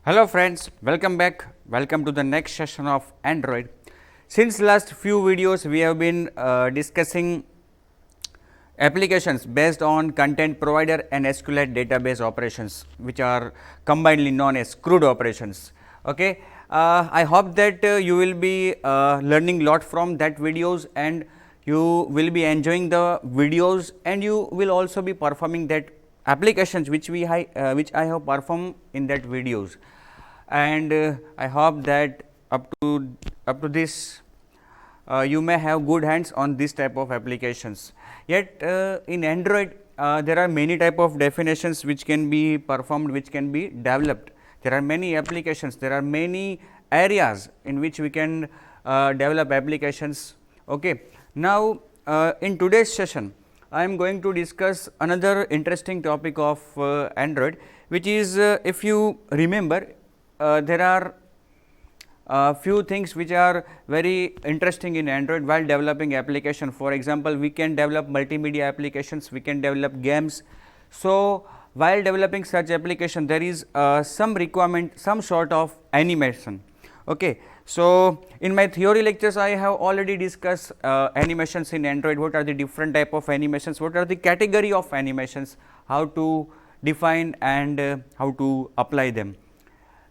Hello friends, welcome back. Welcome to the next session of Android. Since last few videos we have been discussing applications based on content provider and SQLite database operations, which are combinedly known as CRUD operations. Okay. I hope that you will be learning lot from that videos, and you will be enjoying the videos, and you will also be performing that applications which I have performed in that videos. And I hope that up to this you may have good hands on this type of applications. Yet in Android there are many type of definitions which can be performed, which can be developed. There are many applications, there are many areas in which we can develop applications. Okay. Now in today's session I am going to discuss another interesting topic of Android, which is if you remember, there are few things which are very interesting in Android while developing application. For example, we can develop multimedia applications, we can develop games. So, while developing such application, there is some requirement, some sort of animation. Okay. So, in my theory lectures, I have already discussed animations in Android. What are the different type of animations, what are the category of animations, how to define and how to apply them.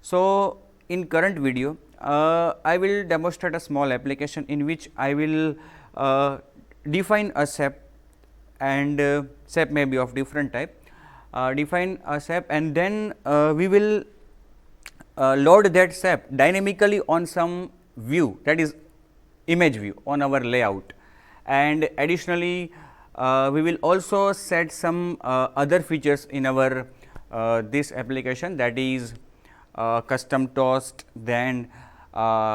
So, in current video I will demonstrate a small application in which I will define a SAP, and SAP may be of different type, define a SAP, and then we will load that SAP dynamically on some view, that is image view on our layout, and additionally we will also set some other features in our this application, that is custom toast, then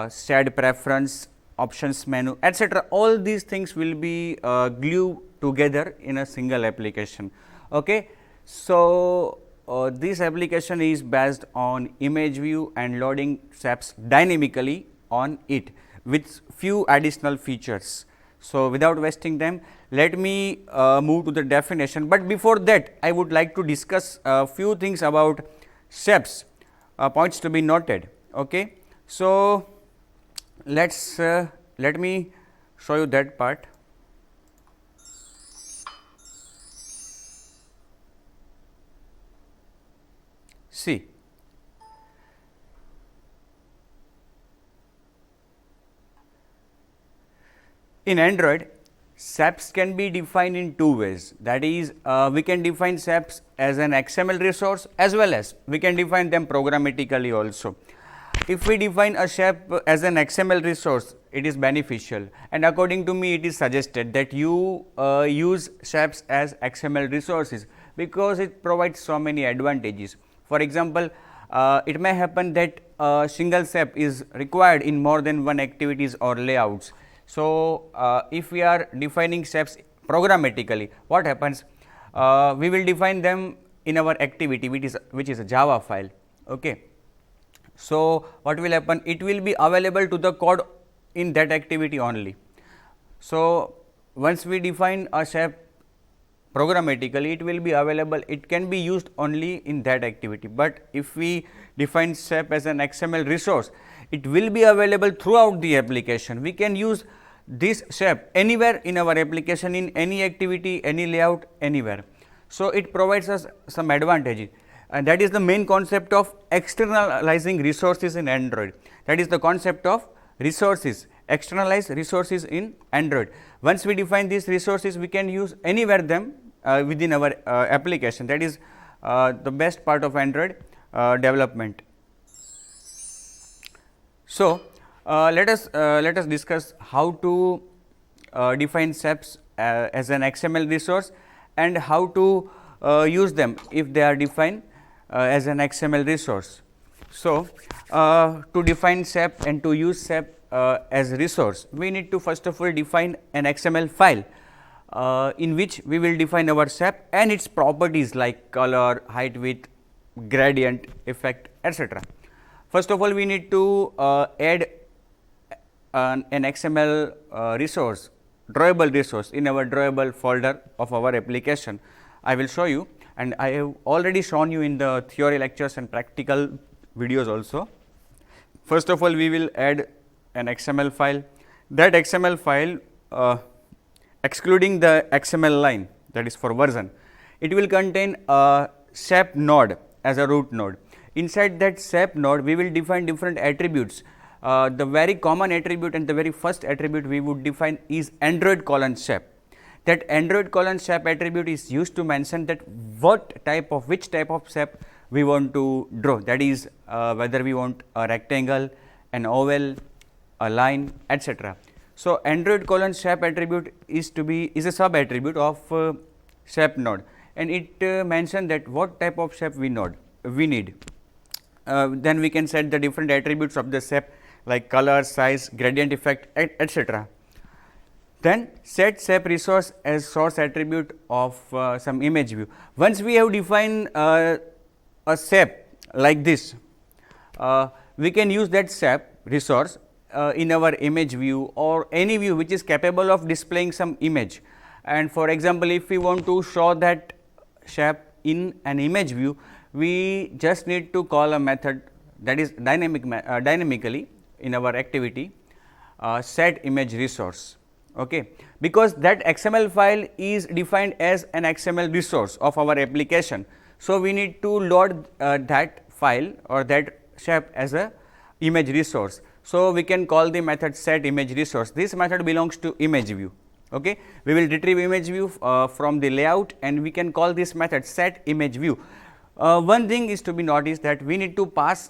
shared preference, options menu, etc. All these things will be glued together in a single application. Okay. So, this application is based on image view and loading SAPs dynamically on it with few additional features. So, without wasting time, let me move to the definition, but before that I would like to discuss a few things about SAPs. Points to be noted. Okay. So, let me show you that part. See, in Android, SAPs can be defined in two ways, that is we can define SAPs as an XML resource, as well as we can define them programmatically also. If we define a SAP as an XML resource, it is beneficial, and according to me it is suggested that you use SAPs as XML resources, because it provides so many advantages. For example, it may happen that a single SAP is required in more than one activities or layouts. So, if we are defining SAPs programmatically, what happens? We will define them in our activity, which is a Java file. Okay. So, what will happen? It will be available to the code in that activity only. So, once we define a SAP programmatically, it will be available, it can be used only in that activity. But if we define SAP as an XML resource, it will be available throughout the application. We can use this SAP anywhere in our application, in any activity, any layout, anywhere. So, it provides us some advantages, and that is the main concept of externalizing resources in Android. That is the concept of resources, externalize resources in Android. Once we define these resources, we can use anywhere them within our application. That is the best part of Android development. So, let us discuss how to define SAPs as an XML resource, and how to use them if they are defined as an XML resource. So, to define SAP and to use SAP as resource, we need to first of all define an XML file in which we will define our SAP and its properties like color, height, width, gradient, effect, etc. First of all, we need to add an XML resource, drawable resource in our drawable folder of our application. I will show you, and I have already shown you in the theory lectures and practical videos also. First of all, we will add an XML file. That XML file, excluding the XML line, that is for version, it will contain a SAP node as a root node. Inside that SAP node, we will define different attributes. The very common attribute and the very first attribute we would define is Android colon SAP. That Android colon SAP attribute is used to mention that which type of SAP we want to draw, that is whether we want a rectangle, an oval, a line, etc. So, Android colon SAP attribute is a sub attribute of SAP node, and it mentions that what type of SAP we need. Then we can set the different attributes of the SAP like color, size, gradient effect, etc. Then set SAP resource as source attribute of some image view. Once we have defined a SAP like this, we can use that SAP resource in our image view or any view which is capable of displaying some image. And for example, if we want to show that SAP in an image view, we just need to call a method that is dynamically in our activity set image resource. Okay. Because that XML file is defined as an XML resource of our application. So, we need to load that file or that SAP as a image resource. So, we can call the method set image resource. This method belongs to image view. Okay. We will retrieve image view from the layout, and we can call this method set image view. One thing is to be noticed that we need to pass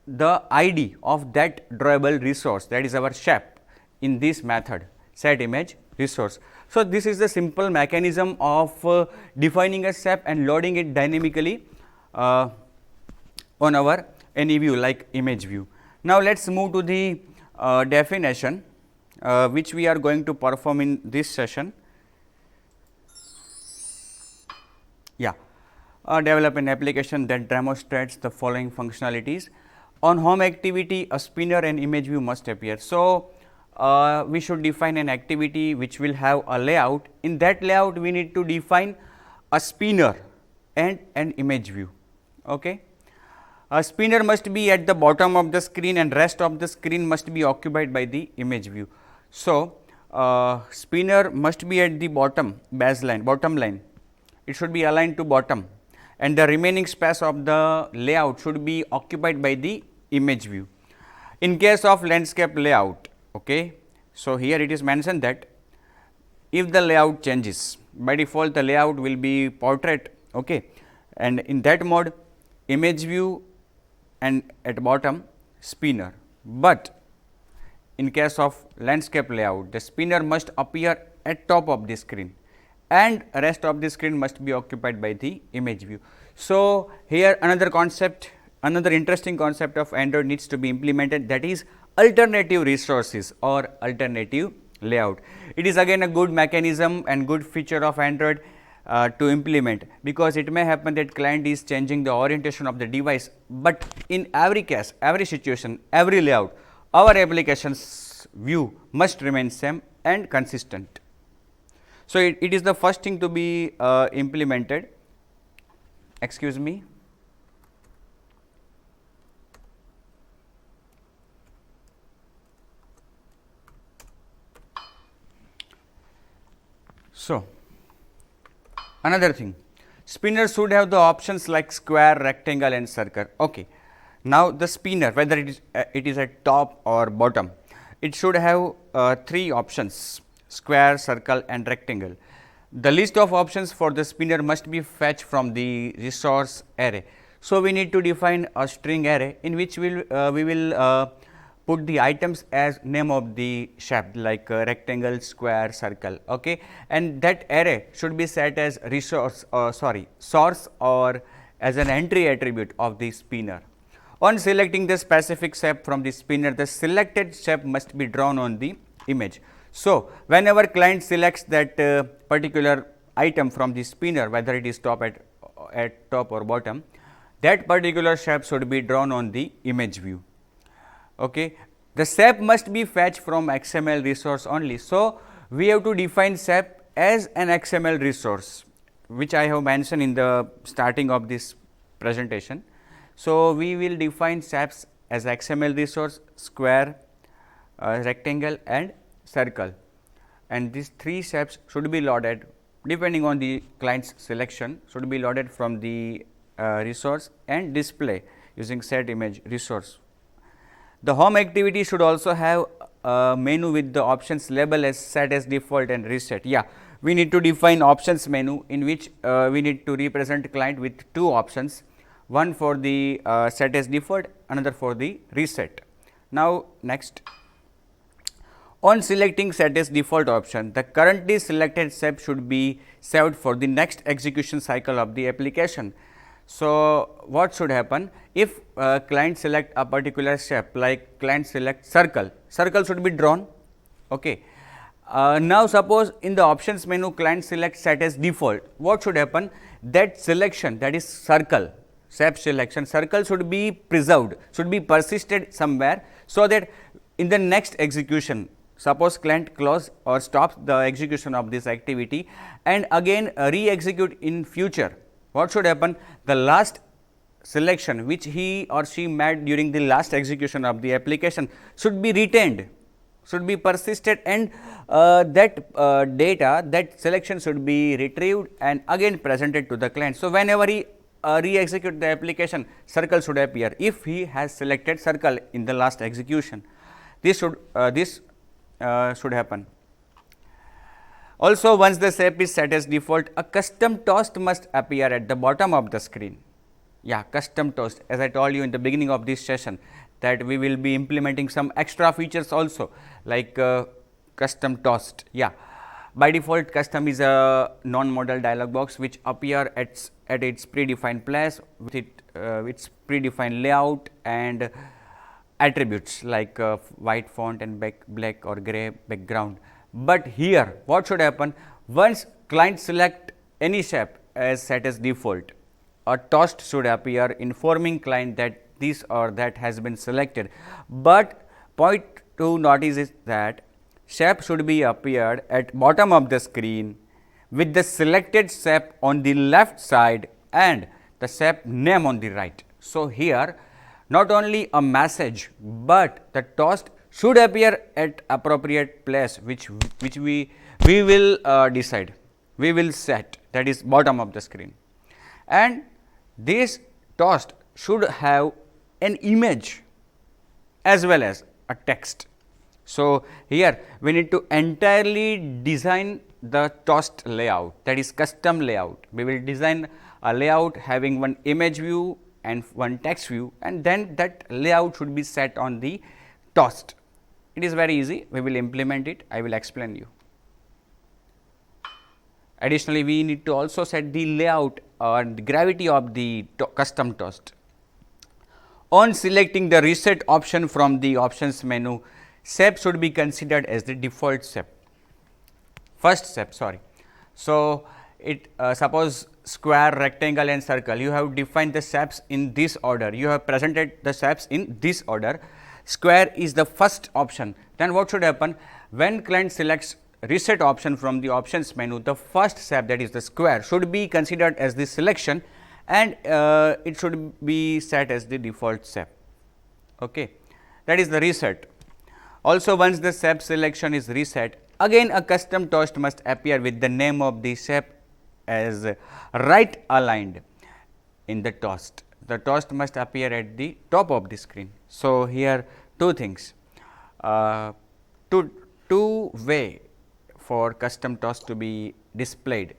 the ID of that drawable resource, that is our SAP, in this method set image resource. So, this is the simple mechanism of defining a SAP and loading it dynamically on our any view like image view. Now, let us move to the definition which we are going to perform in this session. Yeah, develop an application that demonstrates the following functionalities. On home activity, a spinner and image view must appear. So, we should define an activity which will have a layout. In that layout, we need to define a spinner and an image view. Okay. A spinner must be at the bottom of the screen and rest of the screen must be occupied by the image view. So, spinner must be at the bottom line, it should be aligned to bottom, and the remaining space of the layout should be occupied by the image view. In case of landscape layout, okay. So, here it is mentioned that if the layout changes, by default the layout will be portrait, okay, and in that mode image view and at bottom spinner, but in case of landscape layout the spinner must appear at top of the screen and rest of the screen must be occupied by the image view. So, here another interesting concept of Android needs to be implemented, that is alternative resources or alternative layout. It is again a good mechanism and good feature of Android to implement, because it may happen that client is changing the orientation of the device, but in every case, every situation, every layout, our application's view must remain same and consistent. So, it is the first thing to be implemented. Excuse me. So, another thing, spinner should have the options like square, rectangle and circle. Okay. Now, the spinner, whether it is at top or bottom, it should have three options: square, circle and rectangle. The list of options for the spinner must be fetched from the resource array. So, we need to define a string array in which we will put the items as name of the shape like rectangle, square, circle, okay, and that array should be set as source or as an entry attribute of the spinner. On selecting the specific shape from the spinner, the selected shape must be drawn on the image. So, whenever client selects that particular item from the spinner, whether it is at top or bottom, that particular shape should be drawn on the image view. Okay. The SAP must be fetched from XML resource only. So, we have to define SAP as an XML resource, which I have mentioned in the starting of this presentation. So, we will define SAPs as XML resource, square, rectangle and circle, and these three SAPs should be loaded depending on the client's selection, should be loaded from the resource and display using set image resource. The home activity should also have a menu with the options label as set as default and reset. Yeah, we need to define options menu, in which we need to represent client with two options, one for the set as default, another for the reset. Now, next, on selecting set as default option, the currently selected SAP should be saved for the next execution cycle of the application. So, what should happen if client select a particular SAP, like client select circle, circle should be drawn. Okay. Now, suppose in the options menu client select set as default, what should happen? That selection, that is circle, SAP selection circle should be preserved, should be persisted somewhere, so that in the next execution, suppose client close or stops the execution of this activity and again re-execute in future, what should happen? The last selection which he or she made during the last execution of the application should be retained, should be persisted, and that data, that selection should be retrieved and again presented to the client. So, whenever he re-execute the application, circle should appear if he has selected circle in the last execution. This should happen. Also, once the SAP is set as default, a custom toast must appear at the bottom of the screen. Yeah, custom toast, as I told you in the beginning of this session, that we will be implementing some extra features also, like custom toast. Yeah, by default custom is a non-modal dialog box which appear at its predefined place with its predefined layout and attributes like white font and black or gray background. But here what should happen? Once client select any SAP as set as default, a toast should appear informing client that this or that has been selected. But point to notice is that SAP should be appeared at bottom of the screen with the selected SAP on the left side and the SAP name on the right. So, here not only a message, but the toast should appear at appropriate place which we will decide, we will set, that is bottom of the screen, and this toast should have an image as well as a text. So, here we need to entirely design the toast layout, that is custom layout. We will design a layout having one image view and one text view, and then that layout should be set on the toast. It is very easy, we will implement it, I will explain you. Additionally, we need to also set the layout and gravity of the custom toast. On selecting the reset option from the options menu, SAP should be considered as the default SAP, first SAP, sorry. So, it suppose square, rectangle and circle, you have defined the SAPs in this order, you have presented the SAPs in this order. Square is the first option. Then what should happen? When client selects reset option from the options menu, the first SAP, that is the square, should be considered as the selection, and it should be set as the default SAP. Okay. That is the reset. Also, once the SAP selection is reset, again a custom toast must appear with the name of the SAP as right aligned in the toast. The toast must appear at the top of the screen. So, here two things, two way for custom toast to be displayed.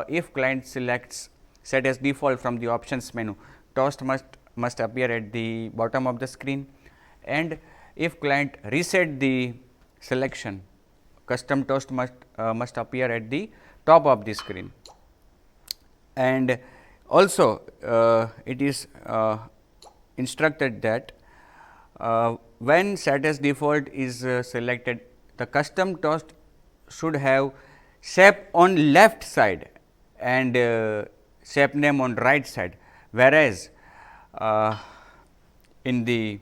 If client selects set as default from the options menu, toast must appear at the bottom of the screen, and if client reset the selection, custom toast must appear at the top of the screen. And also it is instructed that when set as default is selected, the custom toast should have SAP on left side and SAP name on right side, whereas in the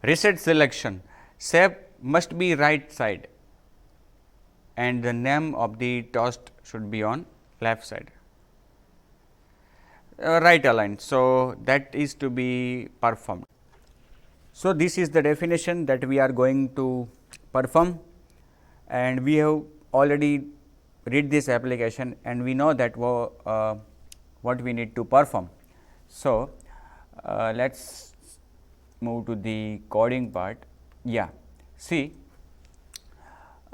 reset selection, SAP must be right side and the name of the toast should be on left side. right aligned. So, that is to be performed. So, this is the definition that we are going to perform, and we have already read this application and we know that what we need to perform. So, let us move to the coding part. Yeah, see,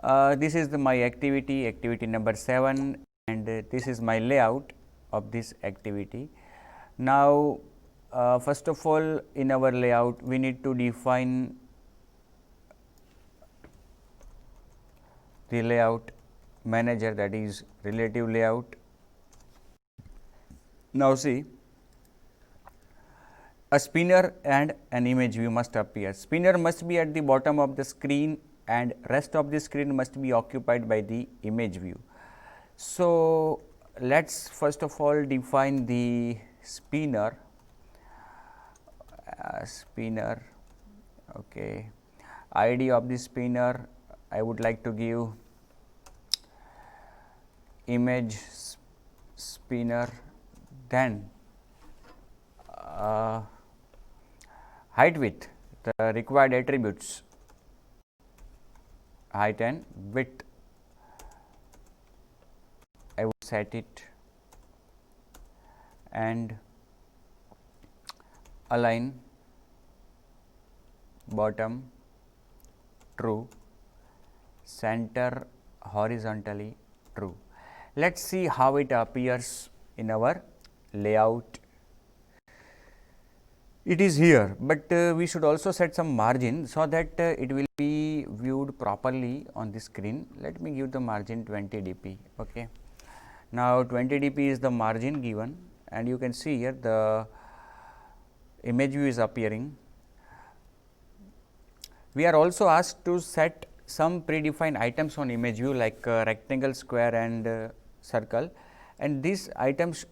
this is my activity number 7, and this is my layout of this activity. Now, first of all, in our layout we need to define the layout manager, that is relative layout. Now, see, a spinner and an image view must appear. Spinner must be at the bottom of the screen and rest of the screen must be occupied by the image view. So, let us first of all define the spinner. Okay. ID of the spinner, I would like to give image spinner, then height width, the required attributes, height and width, I would set it, and align bottom true, center horizontally true. Let us see how it appears in our layout. It is here, but we should also set some margin so that it will be viewed properly on the screen. Let me give the margin 20 dp. Okay. Now, 20 dp is the margin given, and you can see here the image view is appearing. We are also asked to set some predefined items on image view like rectangle, square and circle, and these items,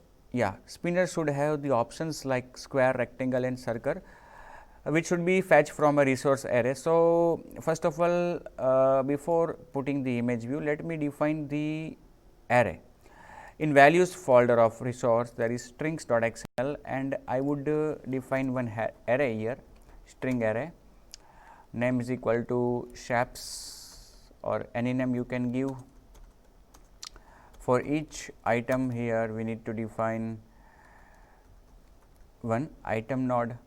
spinner should have the options like square, rectangle and circle, which should be fetched from a resource array. So, first of all, before putting the image view, let me define the array. In values folder of resource, there is strings.xml, and I would define one array here, string array. Name is equal to shapes or any name you can give. For each item here, we need to define one item node.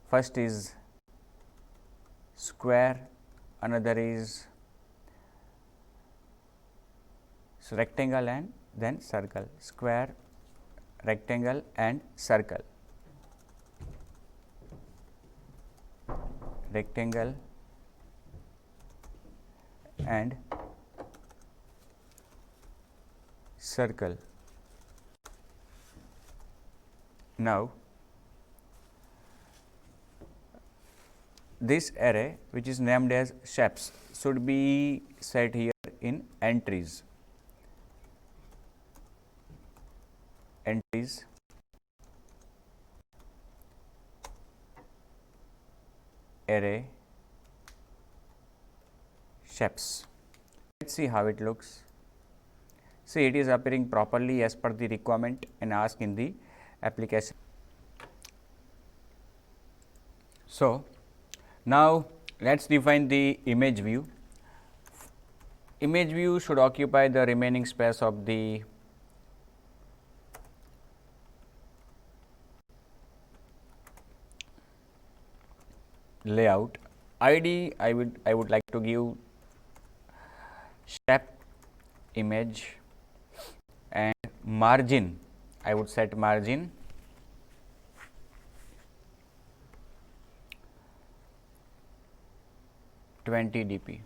First is square, another is rectangle and then circle, square, rectangle and circle, rectangle and circle. Now, this array which is named as shapes should be set here in entries. Array shapes. Let us see how it looks. See, it is appearing properly as per the requirement and asked in the application. So, now let us define the image view. Image view should occupy the remaining space of the layout. ID I would like to give shape image, and margin I would set margin $20.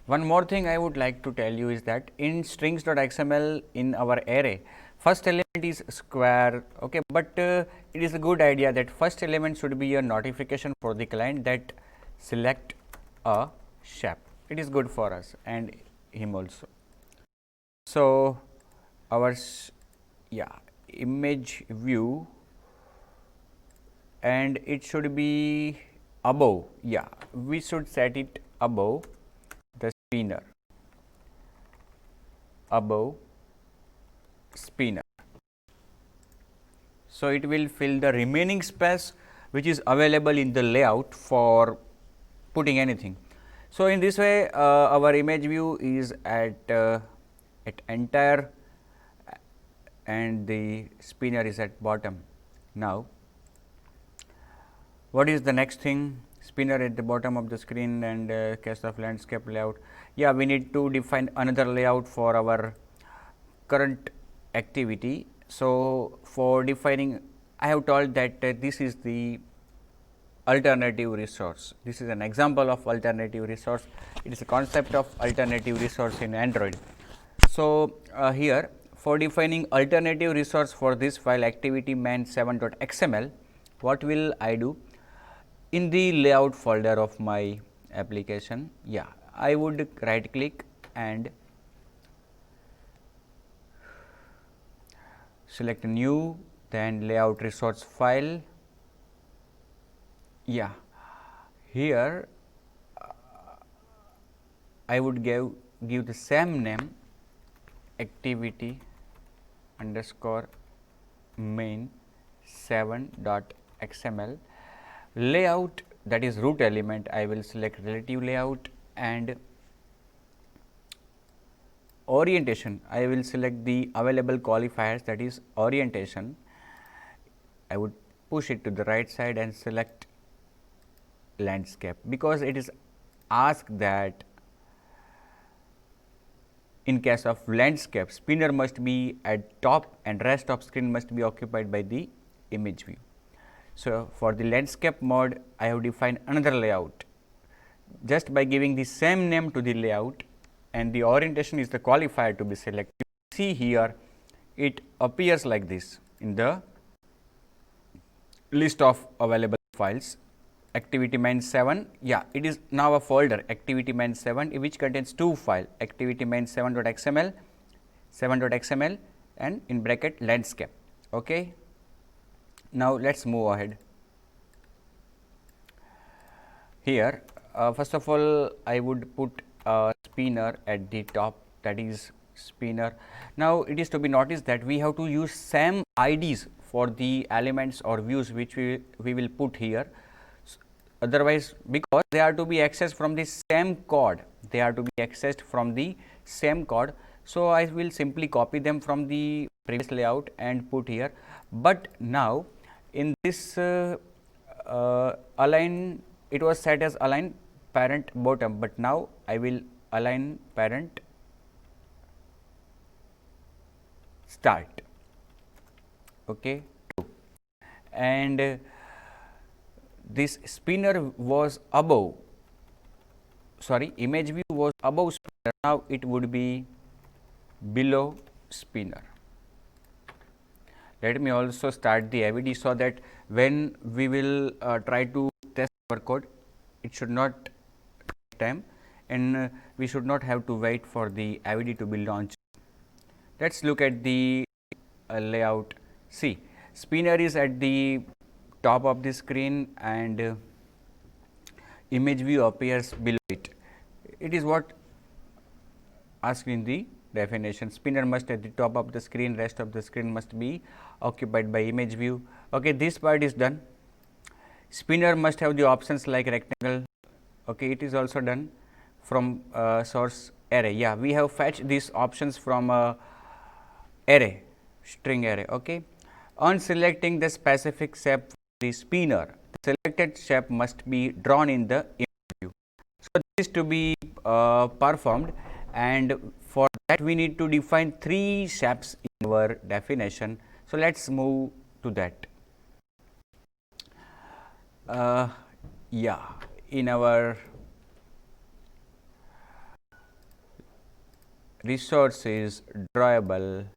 One more thing I would like to tell you is that in strings.xml in our array, first element is square, okay, but it is a good idea that first element should be a notification for the client that select a shape. It is good for us and him also. So, our image view, and it should be above, we should set it above the spinner, above spinner. So, it will fill the remaining space which is available in the layout for putting anything. So, in this way our image view is at entire and the spinner is at bottom. Now, what is the next thing? Spinner at the bottom of the screen and case of landscape layout. Yeah, we need to define another layout for our current activity. So, for defining, I have told that this is the alternative resource. This is an example of alternative resource. It is a concept of alternative resource in Android. So, here for defining alternative resource for this file activity main7.xml, what will I do? In the layout folder of my application, yeah, I would right click and select new, then layout resource file. Yeah, here I would give the same name, activity underscore main 7.xml. Layout, that is root element, I will select relative layout, and orientation, I will select the available qualifiers, that is orientation. I would push it to the right side and select landscape, because it is asked that in case of landscape, spinner must be at top and rest of screen must be occupied by the image view. So, for the landscape mode, I have defined another layout just by giving the same name to the layout, and the orientation is the qualifier to be selected. See here, it appears like this in the list of available files. Activity main7, yeah, it is now a folder activity main7 which contains two files, activity main7.xml, 7.xml and in bracket landscape. Okay. Now, let us move ahead. Here first of all, I would put a spinner at the top, that is spinner. Now, it is to be noticed that we have to use same IDs for the elements or views which we will put here. Otherwise, because they are to be accessed from the same code, they are to be accessed from the same code. So, I will simply copy them from the previous layout and put here, but now in this align, it was set as align parent bottom, but now I will align parent start. Okay. And this spinner was above, sorry, image view was above spinner, now it would be below spinner. Let me also start the AVD, so that when we will try to test our code, it should not take time and we should not have to wait for the AVD to be launched. Let us look at the layout. See, spinner is at the top of the screen and image view appears below it. It is what asked in the definition. Spinner must at the top of the screen, rest of the screen must be occupied by image view. Okay, this part is done. Spinner must have the options like rectangle. Okay, it is also done from source array. Yeah, we have fetched these options from array, string array. Okay, on selecting the specific shape for the spinner, the selected shape must be drawn in the image view. So, this is to be performed, and for that we need to define 3 shapes in our definition. So, let us move to that. Yeah, in our resources drawable,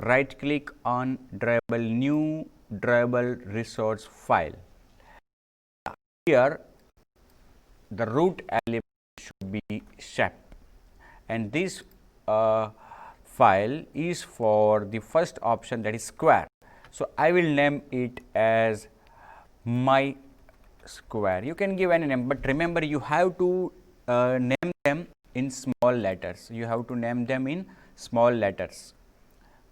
right click on drawable, new drawable resource file. Here the root element should be shape, and this file is for the first option, that is square. So, I will name it as my square. You can give any name, but remember you have to name them in small letters. You have to name them in small letters.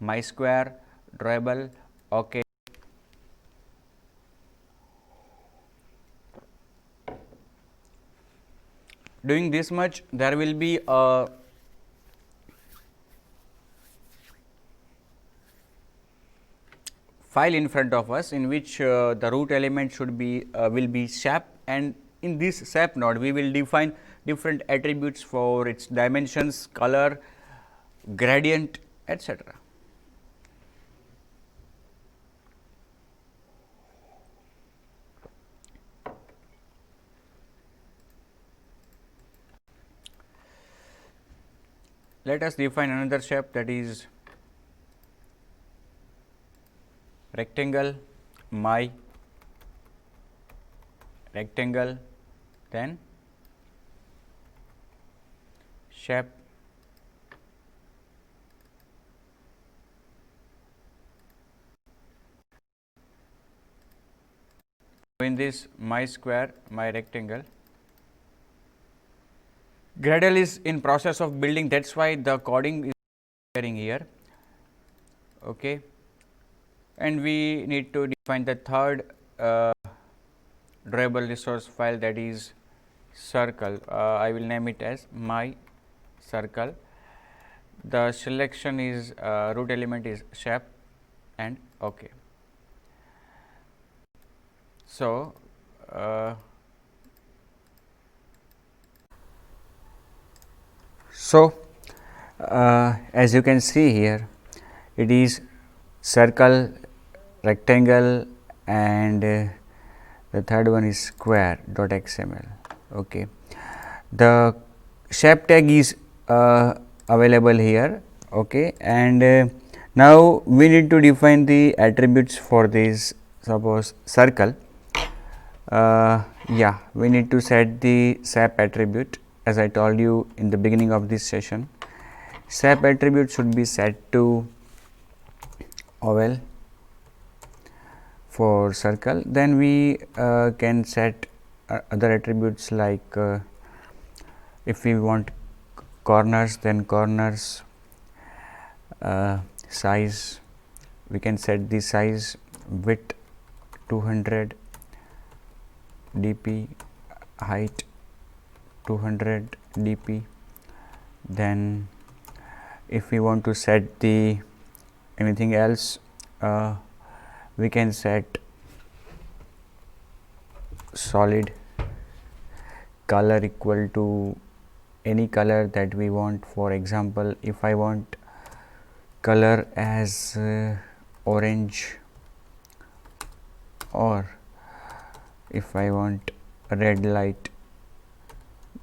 My square, drawable, okay. Doing this much, there will be a file in front of us in which the root element should be will be SAP, and in this SAP node we will define different attributes for its dimensions, color, gradient, etc. Let us define another shape, that is rectangle, my rectangle, then shape, in this my square, my rectangle. Gradle is in process of building, that is why the coding is appearing here. Okay. And we need to define the third drawable resource file, that is circle. I will name it as my circle. The selection is root element is shape and okay. So, as you can see here, it is circle, rectangle, and the third one is square dot xml. Okay. The shape tag is available here. Okay. And now we need to define the attributes for this, suppose circle. Yeah, we need to set the SAP attribute, as I told you in the beginning of this session. SAP attribute should be set to oval for circle. Then we can set other attributes like if we want corners, then corners, size, we can set the size, width 200 dp, height 200 dp. Then if we want to set the anything else, we can set solid color equal to any color that we want. For example, if I want color as orange, or if I want red light,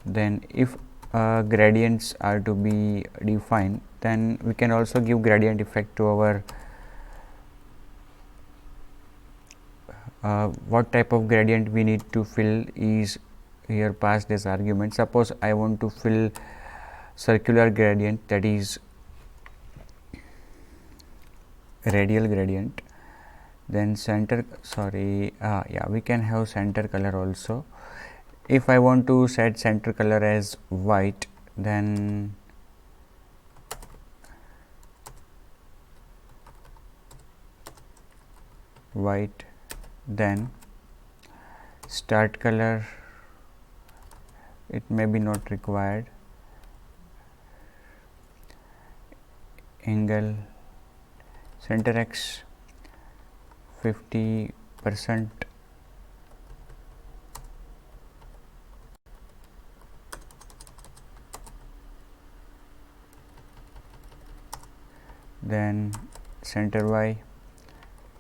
then if gradients are to be defined, then we can also give gradient effect to our what type of gradient we need to fill is here passed as argument. Suppose I want to fill circular gradient, that is radial gradient, then center, yeah, we can have center color also. If I want to set center color as white, then white, then start color, it may be not required, angle, center x 50%, then center y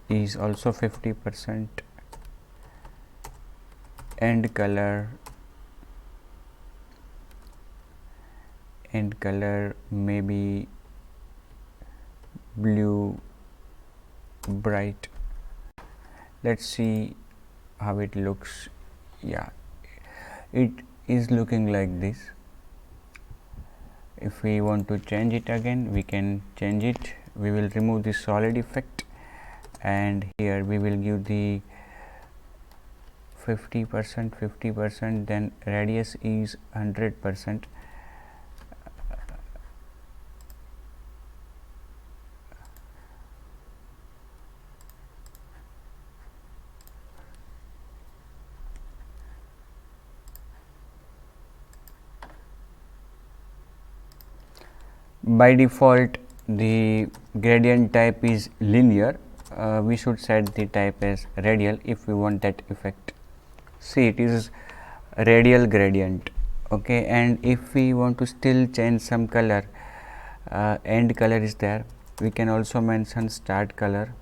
is also 50%, end color may be blue bright. Let's see how it looks. Yeah, it is looking like this. If we want to change it again, we can change it. We will remove the solid effect, and here we will give the 50%, 50%, then radius is 100%. By default the gradient type is linear. We should set the type as radial if we want that effect. See, it is radial gradient. Okay, and if we want to still change some color, end color is there, we can also mention start color.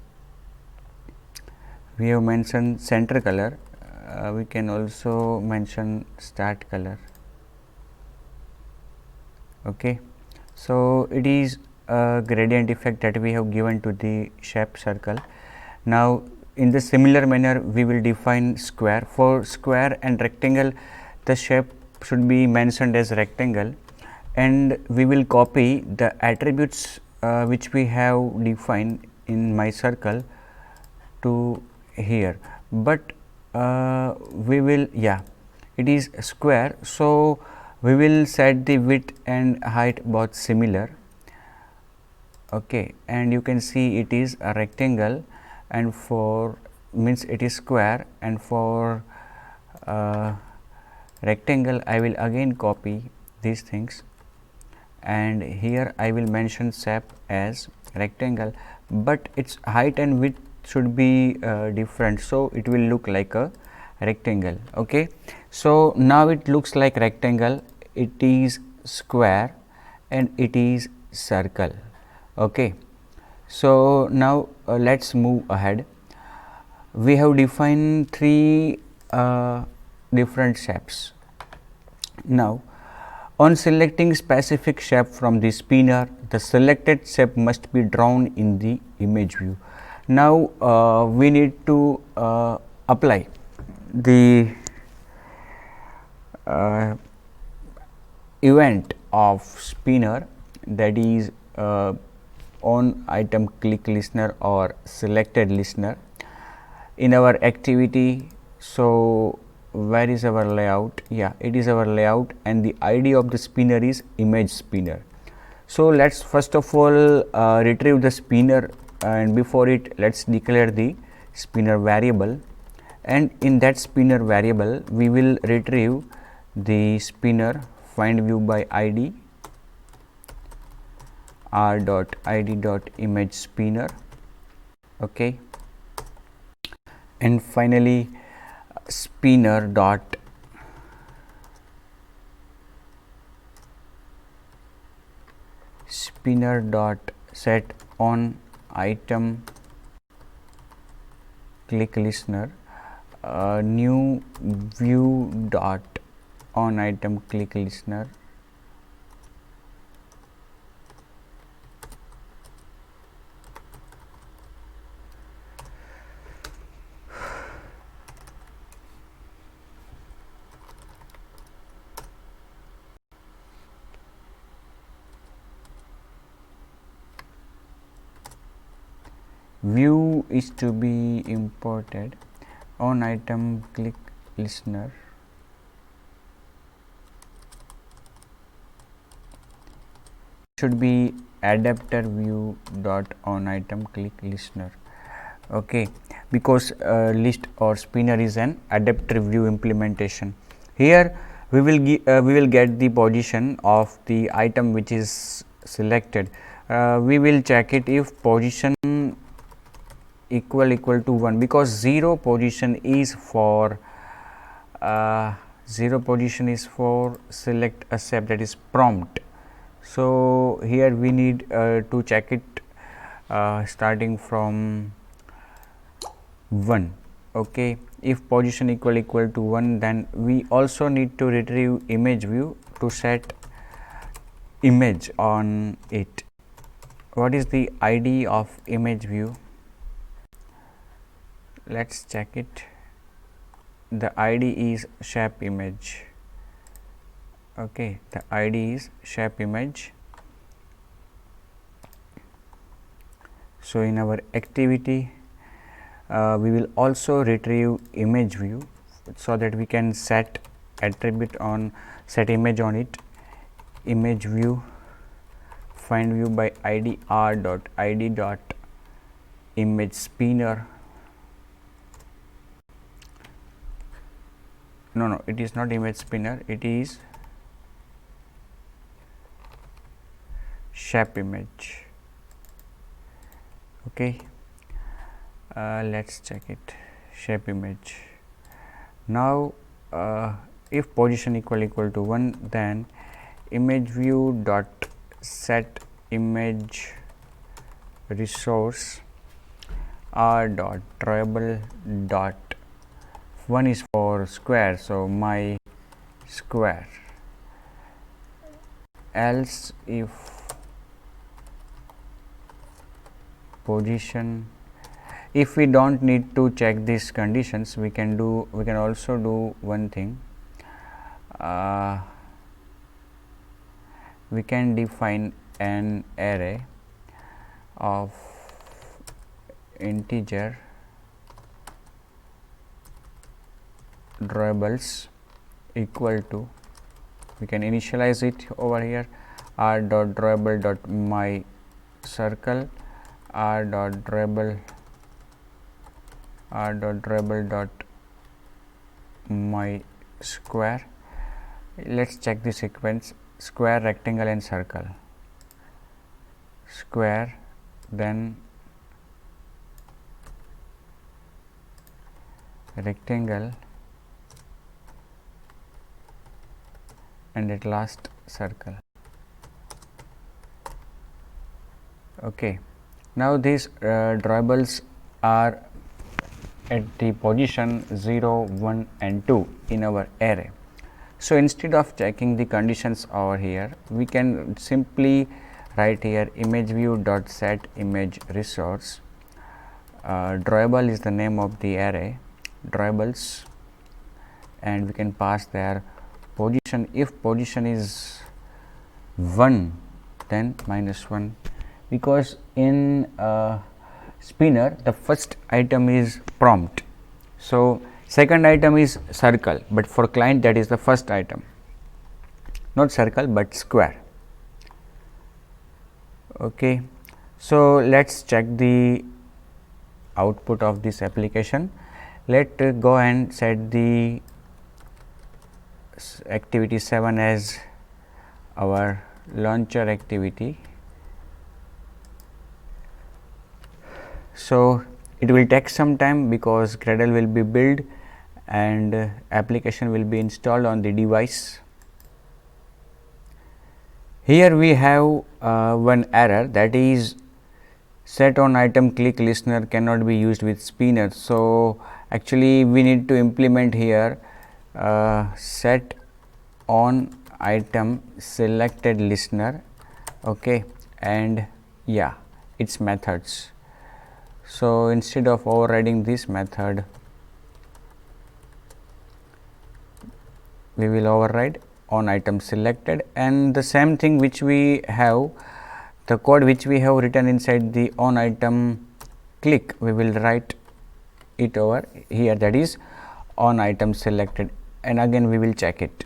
We have mentioned center color, we can also mention start color. Okay, so it is a gradient effect that we have given to the shape circle. Now in the similar manner we will define square. For square and rectangle, the shape should be mentioned as rectangle, and we will copy the attributes which we have defined in my circle to here, but we will, yeah, it is square, so we will set the width and height both similar. Okay, and you can see it is a rectangle, and for means it is square, and for rectangle I will again copy these things, and here I will mention shape as rectangle, but its height and width should be different, so it will look like a rectangle. Okay, so now it looks like rectangle, it is square, and it is circle. Okay, so now let's move ahead. We have defined three different shapes. Now on selecting specific shape from the spinner, the selected shape must be drawn in the image view. Now we need to apply the event of spinner, that is on item click listener or selected listener in our activity. So where is our layout? Yeah, it is our layout, and the ID of the spinner is image spinner. So let's first of all retrieve the spinner, and before it let's declare the spinner variable, and in that spinner variable we will retrieve the spinner find view by ID r dot id dot image spinner. Okay, and finally spinner dot set on item click listener new view dot on item click listener view is to be imported on item click listener should be adapter view dot on item click listener. Okay, because list or spinner is an adapter view implementation. Here we will get the position of the item which is selected. We will check it if position equal to 1, because 0 position is for select a shape, that is prompt. So here we need to check it starting from 1. Okay, if position equal to 1, then we also need to retrieve image view to set image on it. What is the ID of image view? Let's check it. The ID is shape image. Okay, the ID is shape image. So in our activity we will also retrieve image view so that we can set attribute on set image on it. Image view, find view by id r dot id dot image spinner. No, it is not image spinner, it is shape image. Okay, let's check it. Shape image. Now if position equal to 1, then image view dot set image resource r dot drawable dot 1 is for square, so my square, else if position, if we don't need to check these conditions, we can also do one thing. We can define an array of integer drawables equal to, we can initialize it over here, r dot drawable dot my circle, r dot drawable dot my square. Let's check the sequence: square, rectangle and circle. Square, then rectangle, and at last circle. Okay, now these drawables are at the position 0, 1 and 2 in our array. So instead of checking the conditions over here, we can simply write here image view dot set image resource. Drawable is the name of the array, drawables, and we can pass their position. If position is 1, then -1, because in spinner the first item is prompt, so second item is circle, but for client that is the first item, not circle but square. Okay, so let's check the output of this application. Let go and set the activity 7 as our launcher activity. So it will take some time because Gradle will be built and application will be installed on the device. Here we have one error, that is set on item click listener cannot be used with spinner. So actually we need to implement here set on item selected listener. Okay, and yeah, its methods. So instead of overriding this method, we will override on item selected, and the same thing which we have, the code which we have written inside the on item click, we will write it over here, that is on item selected, and again we will check it.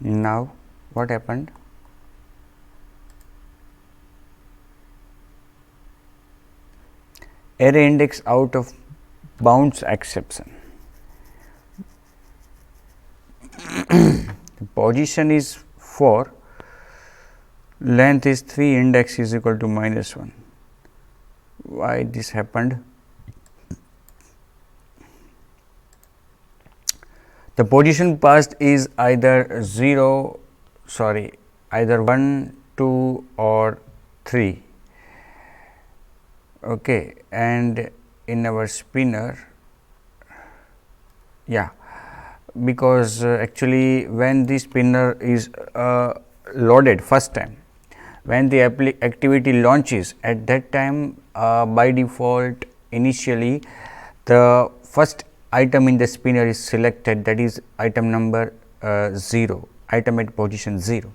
Now what happened? Array index out of bounds exception. Position is 4, length is 3, index is equal to -1. Why this happened? The position passed is either 1, 2 or 3. Okay, and in our spinner, yeah, because actually when the spinner is loaded first time, when the activity launches, at that time by default initially the first item in the spinner is selected, that is item number 0, item at position 0.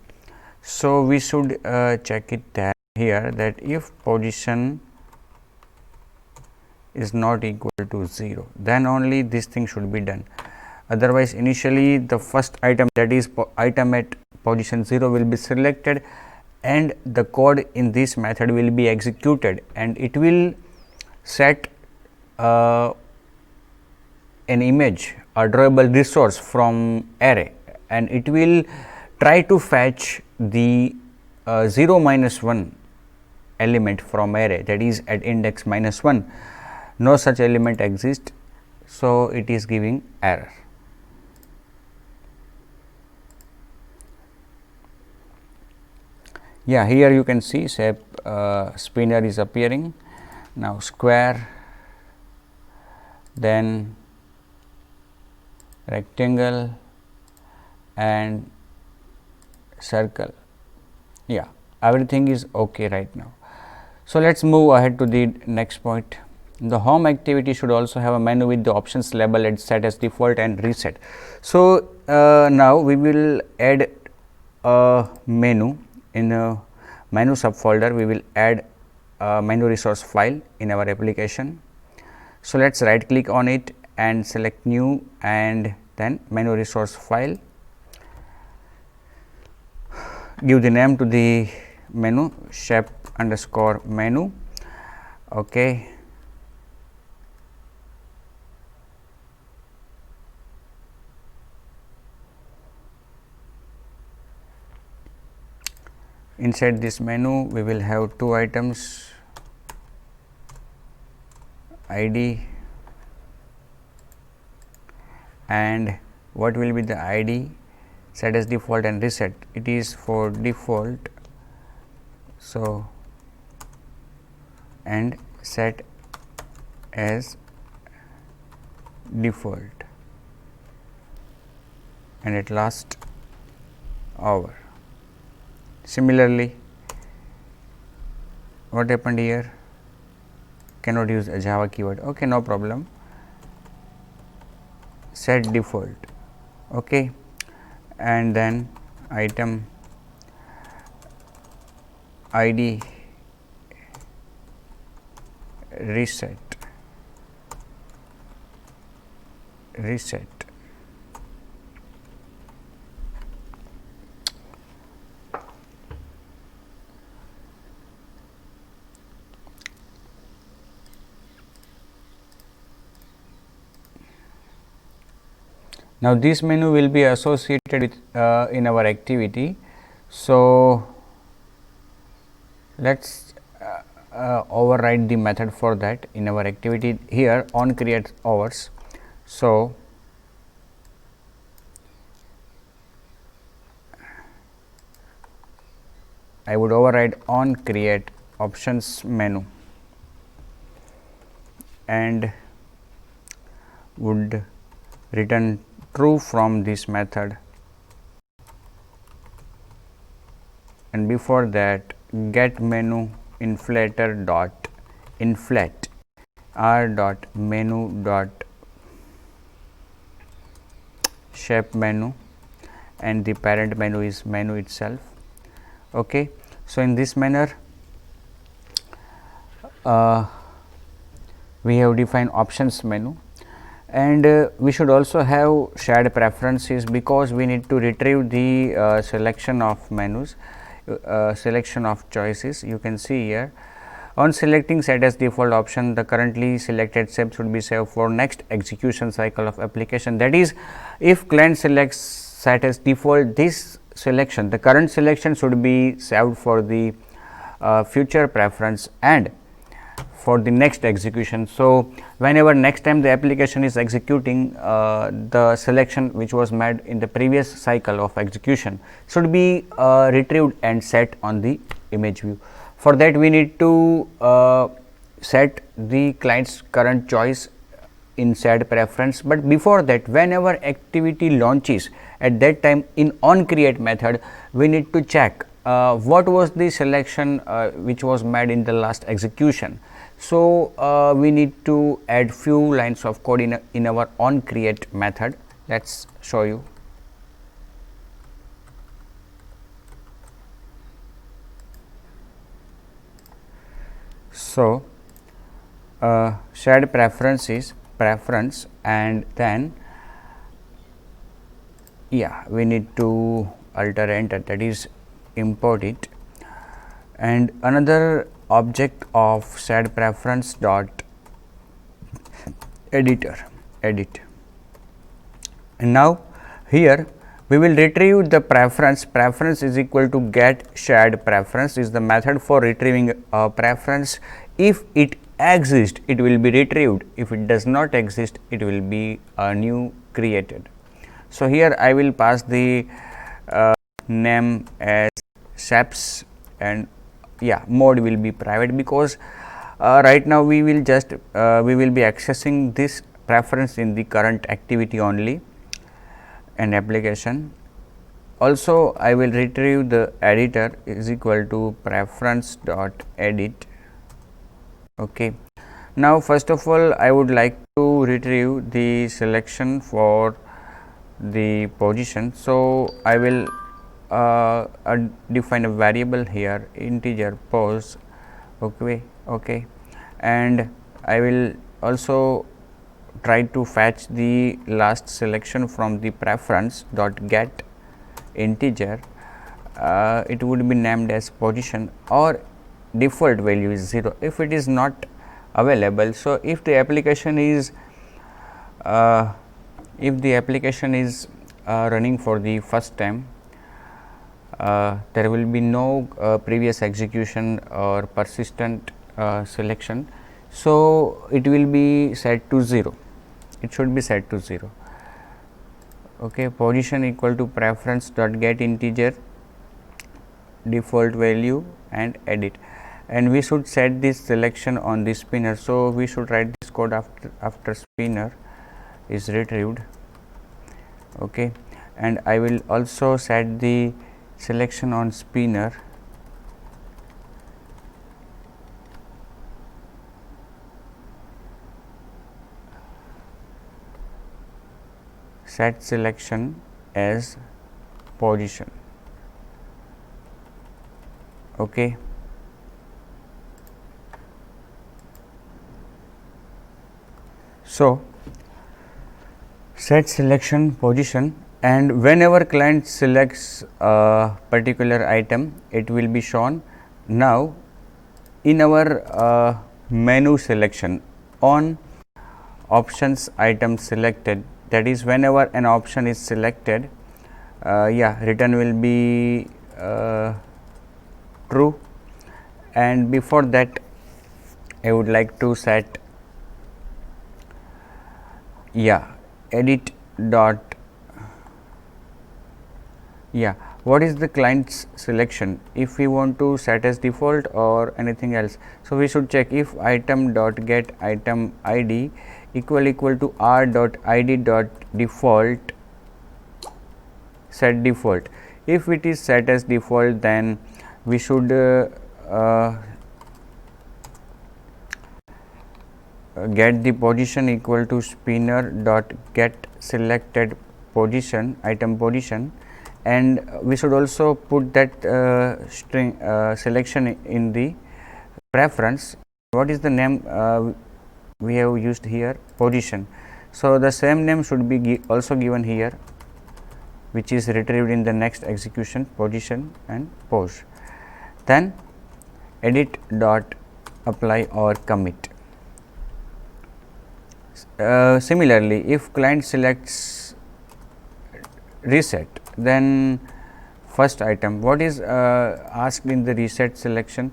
So, we should check it that here, that if position is not equal to 0, then only this thing should be done. Otherwise, initially the first item, that is item at position 0, will be selected and the code in this method will be executed, and it will set an image, a drawable resource from array, and it will try to fetch the 0 minus 1 element from array, that is at index minus 1. No such element exists, so it is giving error. Yeah, here you can see shape spinner is appearing. Now, square, then rectangle and circle. Yeah, everything is okay right now. So, let us move ahead to the next point. The home activity should also have a menu with the options label at set as default and reset. So, now we will add a menu. In a menu subfolder, we will add a menu resource file in our application. So, let us right click on it and select new and then menu resource file. Give the name to the menu, shape underscore menu. Okay. Inside this menu, we will have two items, ID and what will be the ID, set as default and reset. It is for default. So, and set as default and at last over. Similarly, what happened here? Cannot use a Java keyword. Okay, no problem. Set default. Okay, and then item ID reset. Now, this menu will be associated with in our activity. So, let us override the method for that in our activity here on create hours. So, I would override on create options menu and would return true from this method, and before that get menu inflator dot inflate r dot menu dot shape menu, and the parent menu is menu itself. Okay. So, in this manner we have defined options menu, and we should also have shared preferences, because we need to retrieve the selection of menus, selection of choices. You can see here, on selecting set as default option, the currently selected step should be saved for next execution cycle of application. That is, if client selects set as default, this selection, the current selection should be saved for the future preference and for the next execution. So, whenever next time the application is executing, the selection which was made in the previous cycle of execution should be retrieved and set on the image view. For that, we need to set the client's current choice in SAD preference, but before that, whenever activity launches, at that time in on create method we need to check what was the selection which was made in the last execution. So we need to add few lines of code in our on create method. Let's show you. So shared preference is preference, and then we need to alter enter, that is import it, and another object of shared preference dot editor edit. And now here we will retrieve the preference. Preference is equal to get shared preference is the method for retrieving a preference. If it exists, it will be retrieved. If it does not exist, it will be a new created. So here I will pass the name as SAPS, and mode will be private, because right now we will just we will be accessing this preference in the current activity only, and application. Also I will retrieve the editor is equal to preference dot edit. Okay. Now first of all I would like to retrieve the selection for the position. So I will define a variable here, integer pose. Okay, and I will also try to fetch the last selection from the preference dot get integer. It would be named as position, or default value is 0 if it is not available. So if the application is running for the first time, there will be no previous execution or persistent selection. So it will be set to 0. It should be set to 0. Okay, position equal to preference dot get integer default value and edit, and we should set this selection on the spinner. So we should write this code after spinner is retrieved. Okay, and I will also set the selection on spinner. Set selection as position. Okay. So set selection position, and whenever client selects a particular item, it will be shown. Now in our menu selection on options item selected, that is whenever an option is selected, return will be true, and before that I would like to set edit dot what is the client's selection, if we want to set as default or anything else. So we should check if item dot get item id equal to r dot id dot default set default. If it is set as default, then we should get the position equal to spinner dot get selected position item position, and we should also put that string selection in the preference. What is the name we have used here? Position. So the same name should be also given here, which is retrieved in the next execution, position and pose. Then edit dot apply or commit. Similarly, if client selects reset, then first item, what is asked in the reset selection?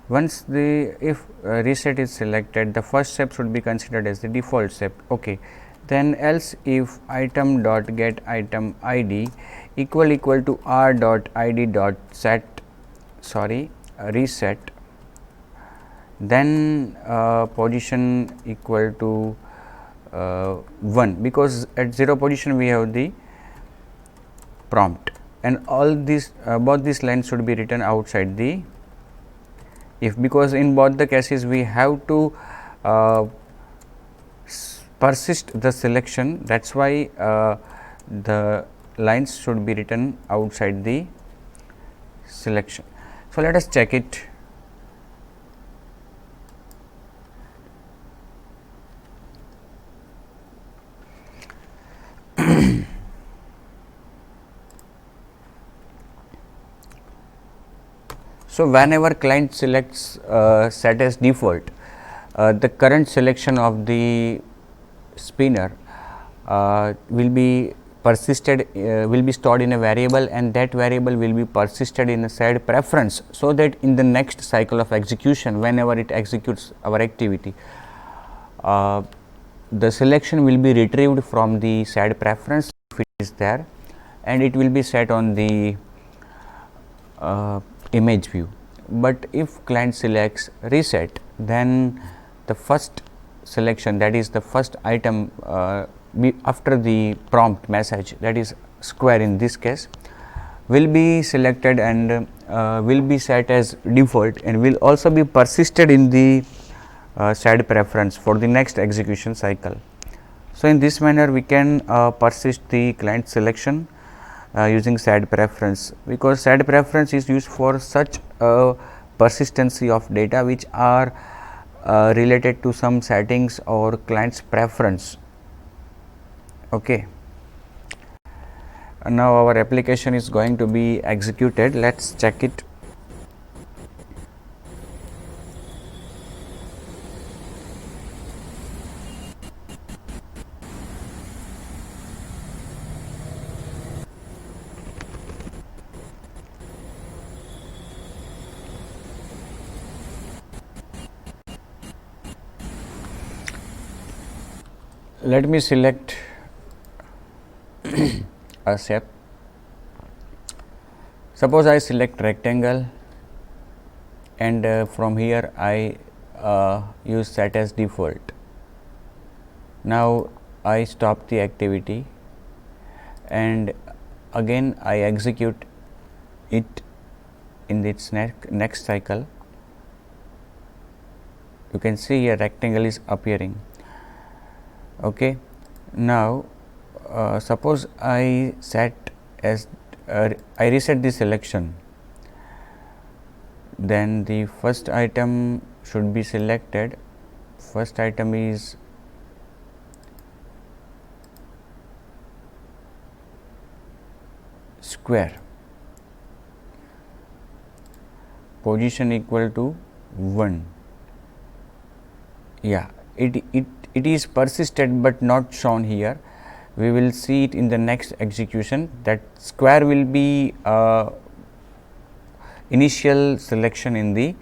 Once if reset is selected, the first step should be considered as the default step. Okay, then else if item dot get item id equal to r dot id dot set reset then position equal to 1, because at 0 position we have the prompt, and all these both these lines should be written outside the if, because in both the cases we have to persist the selection. That is why the lines should be written outside the selection. So, let us check it. So, whenever client selects set as default, the current selection of the spinner will be persisted, will be stored in a variable, and that variable will be persisted in a SAD preference. So, that in the next cycle of execution, whenever it executes our activity, the selection will be retrieved from the SAD preference if it is there, and it will be set on the image view. But if client selects reset, then the first selection, that is the first item after the prompt message, that is square in this case, will be selected and will be set as default, and will also be persisted in the SAD preference for the next execution cycle. So, in this manner we can persist the client selection using SAD preference, because SAD preference is used for such persistency of data which are related to some settings or client's preference. Okay. And now our application is going to be executed. Let us check it. Let me select a shape. Suppose I select rectangle, and from here I use set as default. Now, I stop the activity and again I execute it in its next cycle. You can see here rectangle is appearing. Okay. Now, suppose I set as I reset the selection, then the first item should be selected. First item is square, position equal to 1. Yeah, it is persisted but not shown here. We will see it in the next execution, that square will be initial selection in the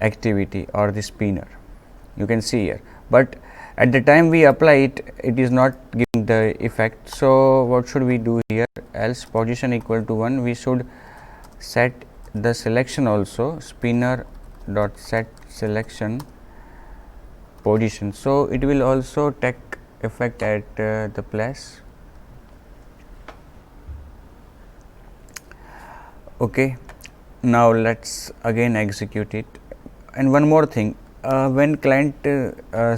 activity or the spinner. You can see here, but at the time we apply it, it is not giving the effect. So, what should we do here? Else position equal to 1, we should set the selection also, spinner dot set selection position. So, it will also take effect at the place. Okay. Now, let us again execute it. And one more thing, when client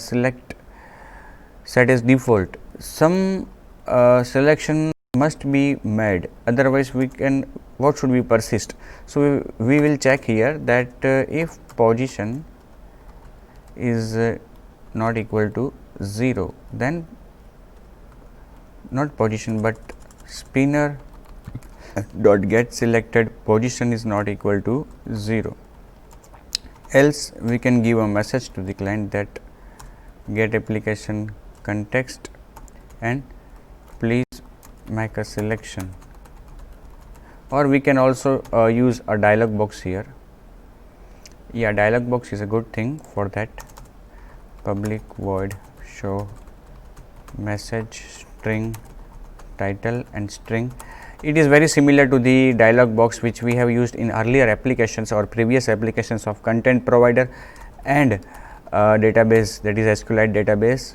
select set as default, some selection must be made, otherwise we can, what should we persist? So, we will check here that if position is not equal to 0, then not position but spinner dot get selected position is not equal to 0. Else we can give a message to the client that get application context and please make a selection, or we can also use a dialog box here. Yeah, dialog box is a good thing for that. Public void show message string title and string. It is very similar to the dialog box which we have used in earlier applications or previous applications of content provider and database, that is SQLite database.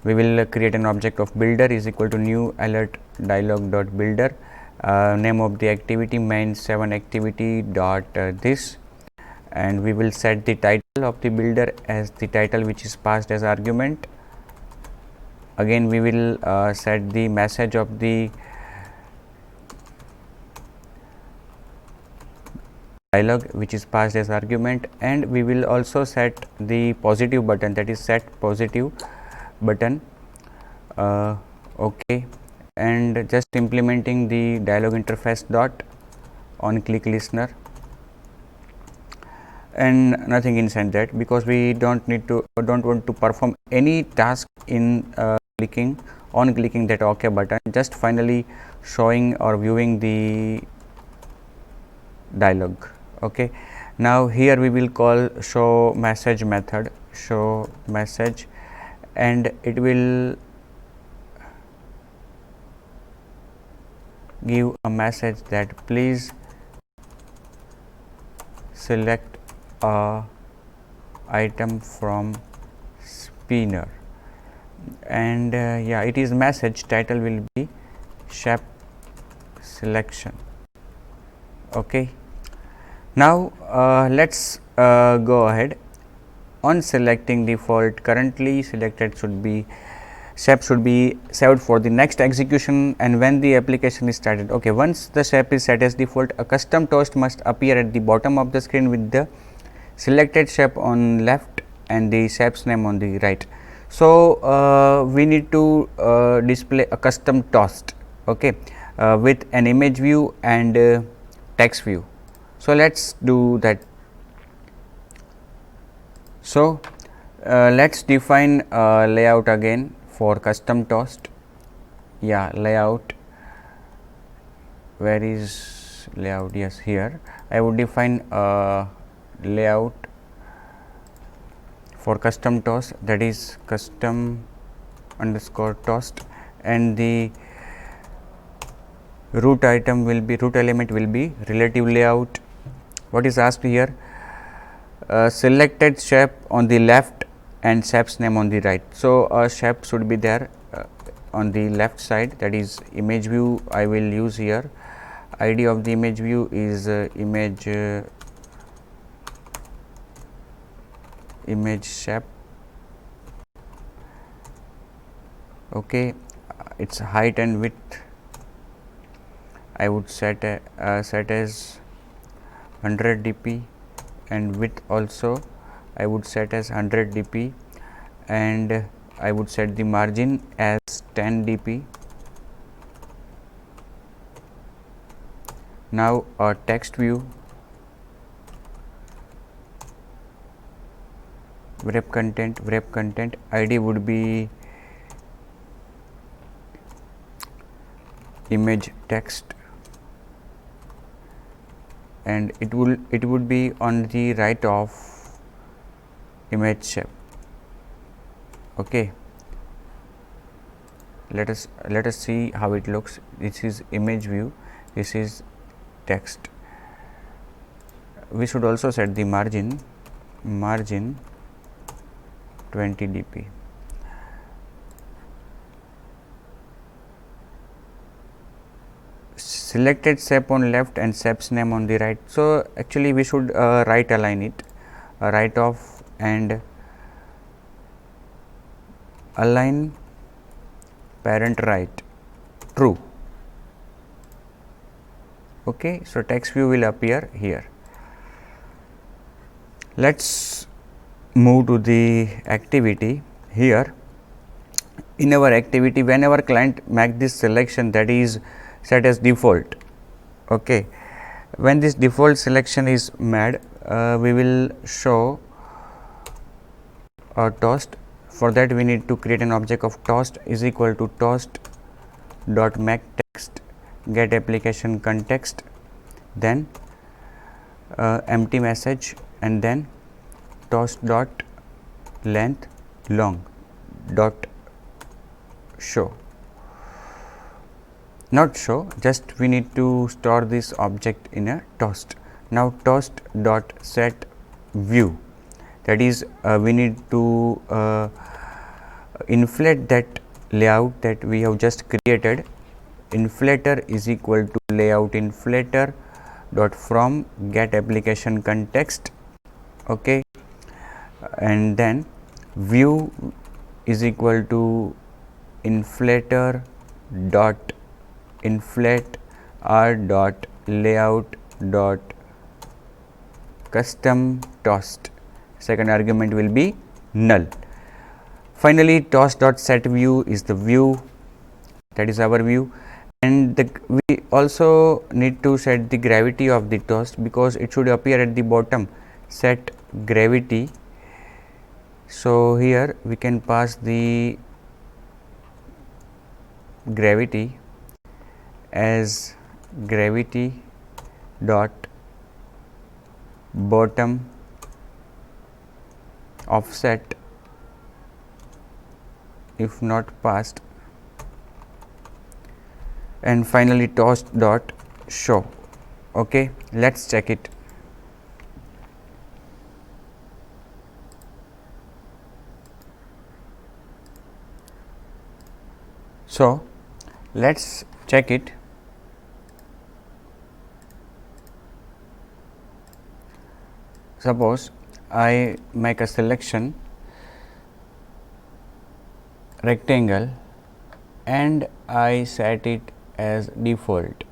We will create an object of builder is equal to new alert dialog dot builder. Name of the activity main 7 activity dot this, and we will set the title of the builder as the title which is passed as argument. Again we will set the message of the dialog which is passed as argument, and we will also set the positive button, that is set positive button. Okay, and just implementing the dialog interface dot on click listener, and nothing inside that, because we don't want to perform any task in clicking that OK button, just finally showing or viewing the dialog. Okay, now here we will call show message method, show message, and it will give a message that please select a item from spinner, and yeah, it is message, title will be shape selection. Okay, now let's go ahead. On selecting default, currently selected should be shape should be saved for the next execution and when the application is started. Okay, once the shape is set as default, a custom toast must appear at the bottom of the screen with the selected shape on left and the shape's name on the right. So we need to display a custom toast, okay, with an image view and text view. So let's do that. So let's define layout again for custom toast. Yeah, layout, where is layout? Yes, here I would define layout for custom toast, that is custom underscore toast, and the root element will be relative layout. What is asked here? Selected shape on the left and shape's name on the right. So a shape should be there on the left side, that is image view I will use here. ID of the image view is image shape. Okay, its height and width I would set as 100 dp, and width also I would set as 100 dp, and I would set the margin as 10 dp. Now a text view, wrap content ID would be image text, and it would be on the right of image shape. Okay, let us see how it looks. This is image view, this is text. We should also set the margin 20 dp. Selected shape on left and shape's name on the right. So actually we should right align it, right of and align parent right true. Okay, so text view will appear here. Let's move to the activity. Here in our activity, whenever client make this selection, that is set as default. Okay, when this default selection is made, we will show a toast. For that we need to create an object of toast is equal to toast dot make text get application context, then empty message, and then toast dot length long dot show. not show, just we need to store this object in a toast. Now toast dot set view, that is we need to inflate that layout that we have just created. Inflator is equal to layout inflator dot from get application context, okay, and then view is equal to inflator dot inflate r dot layout dot custom toast. Second argument will be null. Finally, toast dot set view is the view, that is our view, and we also need to set the gravity of the toast because it should appear at the bottom. Set gravity. So here we can pass the gravity as gravity dot bottom offset if not passed, and finally toast dot show. Okay, let's check it. So let's check it. Suppose I make a selection rectangle and I set it as default.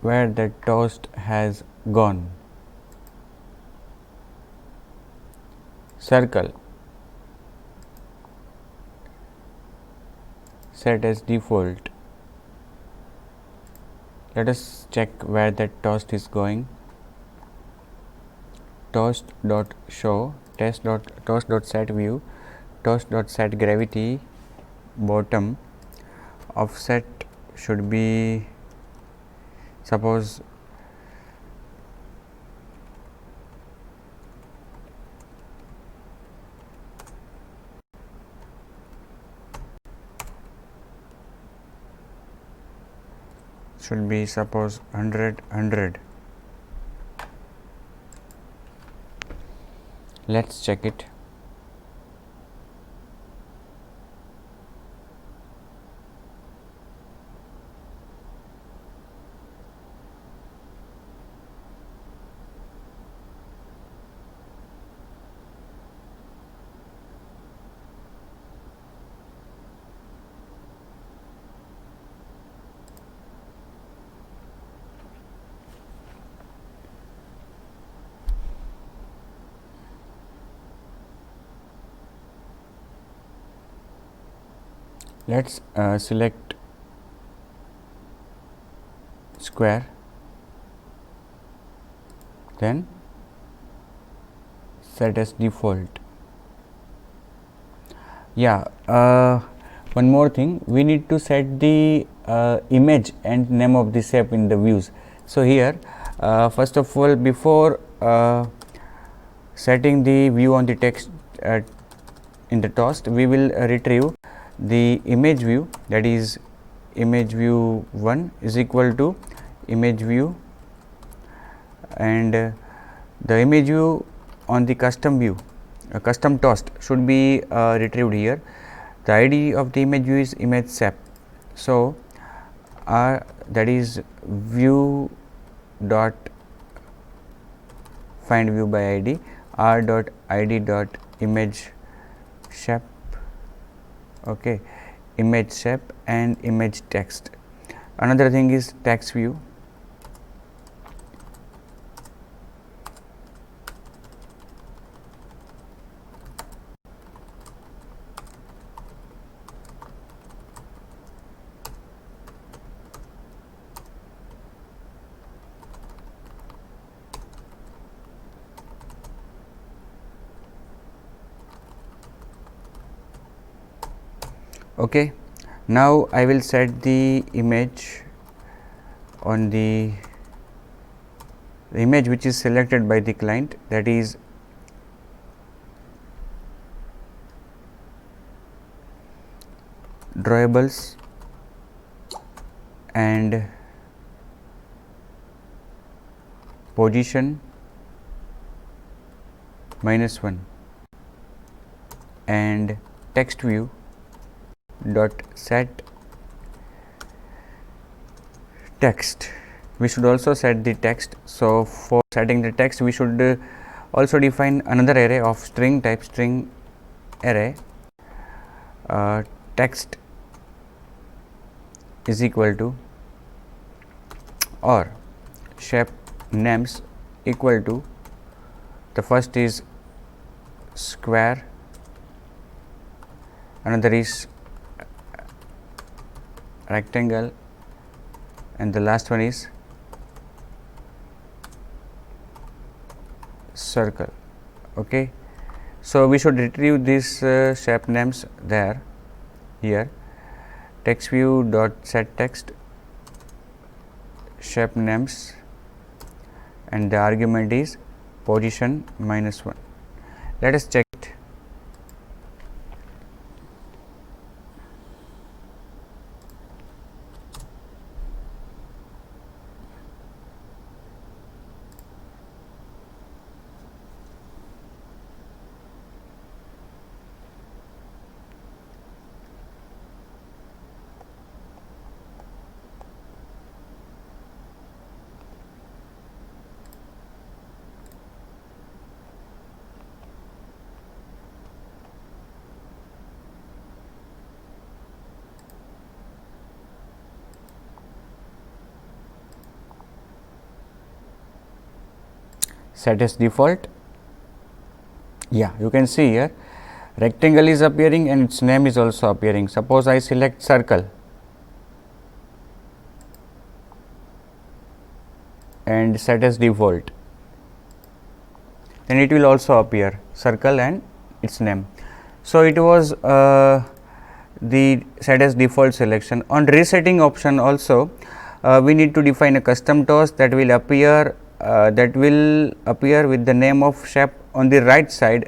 Where the toast has gone. Circle set as default. Let us check where that toast is going. Toast dot show toast dot set view, toast dot set gravity, bottom offset should be, suppose should be suppose 100. Let's check it. Let's select square, then set as default. Yeah, one more thing, we need to set the image and name of the shape in the views. So here first of all, before setting the view on the text in the toast, we will retrieve the image view, that is image view 1 is equal to image view, and the image view on the custom view, custom toast should be retrieved here. The ID of the image view is image shape. So that is view dot find view by ID, r dot id dot image shape, okay, image shape and image text. Another thing is text view. Okay, now I will set the image on the image which is selected by the client, that is drawables and position -1 and text view dot set text. We should also set the text. So for setting the text, we should also define another array of string type, string array text is equal to or shape names equal to, the first is square, another is rectangle, and the last one is circle. Okay, so we should retrieve these shape names there. Here text view dot set text shape names, and the argument is position -1. Let us check it. Set as default. Yeah, you can see here rectangle is appearing and its name is also appearing. Suppose I select circle and set as default, then it will also appear circle and its name. So it was the set as default selection. On resetting option also we need to define a custom toast that will appear with the name of shape on the right side,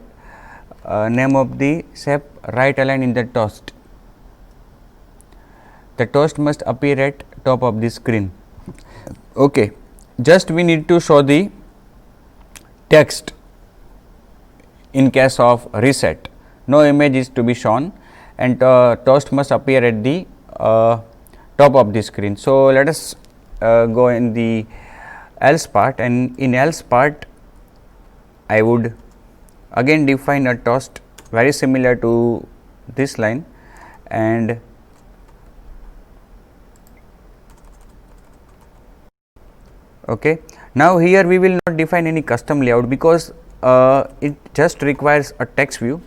name of the shape right aligned in the toast. The toast must appear at top of the screen. Okay, just we need to show the text in case of reset. No image is to be shown, and toast must appear at the top of the screen. So let us go in the else part, and in else part I would again define a toast very similar to this line, and okay, now here we will not define any custom layout because it just requires a text view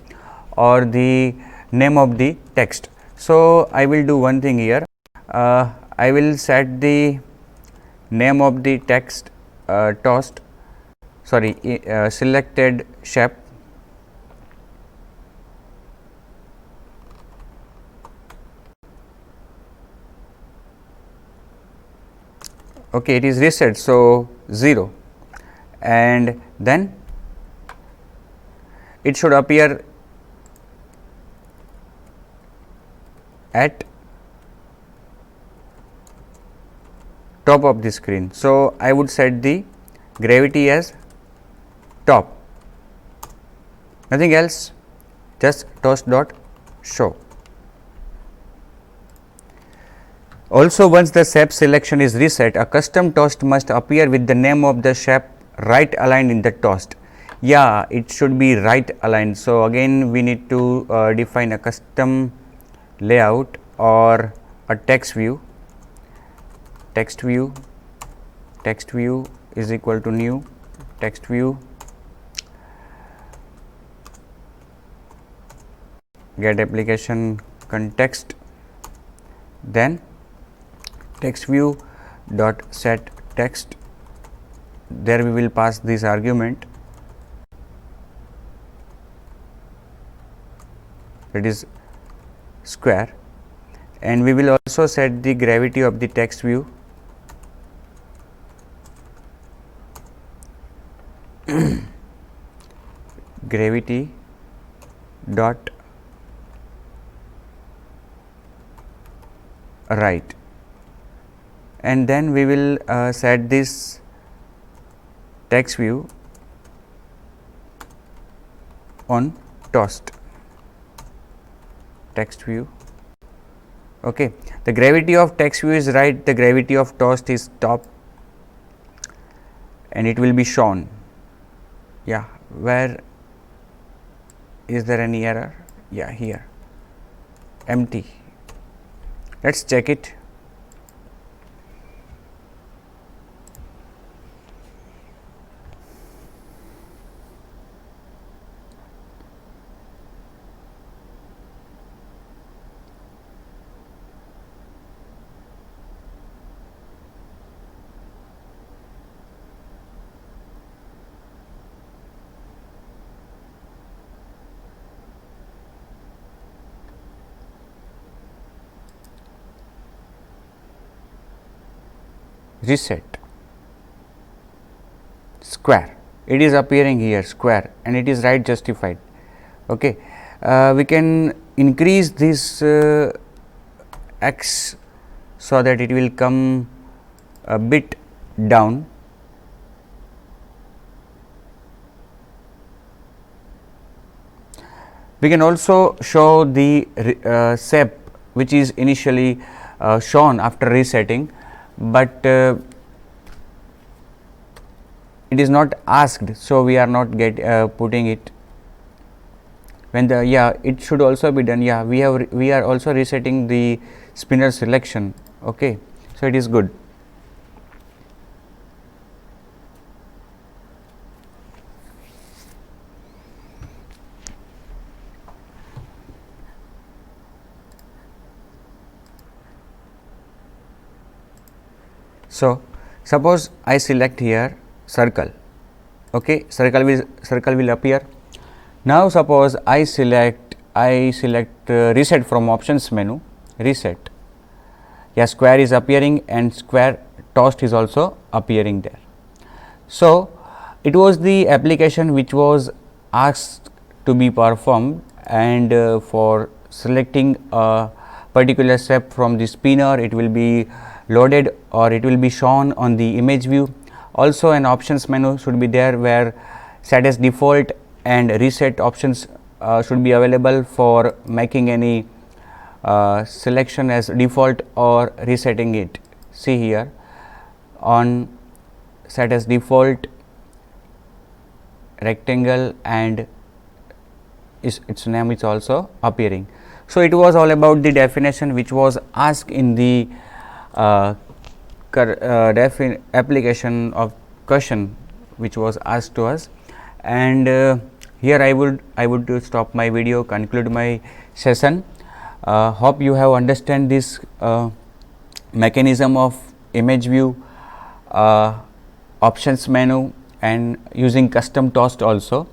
or the name of the text. So I will do one thing here, I will set the name of the text toast, sorry, selected shape, okay, it is reset, so 0, and then it should appear at top of the screen. So I would set the gravity as top, nothing else, just toast dot show. Also, once the shape selection is reset, a custom toast must appear with the name of the shape right aligned in the toast. Yeah, it should be right aligned. So again we need to define a custom layout or a text view. Text view is equal to new text view get application context, then text view dot set text, there we will pass this argument, that is square, and we will also set the gravity of the text view gravity dot right, and then we will set this text view on toast, text view. Okay, the gravity of text view is right, the gravity of toast is top, and it will be shown. Yeah, where is there any error? Yeah, here, empty. Let's check it. Reset square, it is appearing here square, and it is right justified. Okay, we can increase this x so that it will come a bit down. We can also show the SEP which is initially shown after resetting, but it is not asked, so we are not putting it. When the it should also be done. We are also resetting the spinner selection. Okay, so it is good. So suppose I select here circle. Okay, circle will appear. Now suppose I select reset from options menu, reset. Square is appearing and square toast is also appearing there. So it was the application which was asked to be performed, and for selecting a particular step from the spinner, it will be loaded or it will be shown on the image view. Also an options menu should be there where set as default and reset options should be available for making any selection as default or resetting it. See here, on set as default, rectangle, and its name is also appearing. So it was all about the definition which was asked in the application of question which was asked to us. And here I would stop my video, conclude my session. Hope you have understand this mechanism of image view, options menu, and using custom toast also.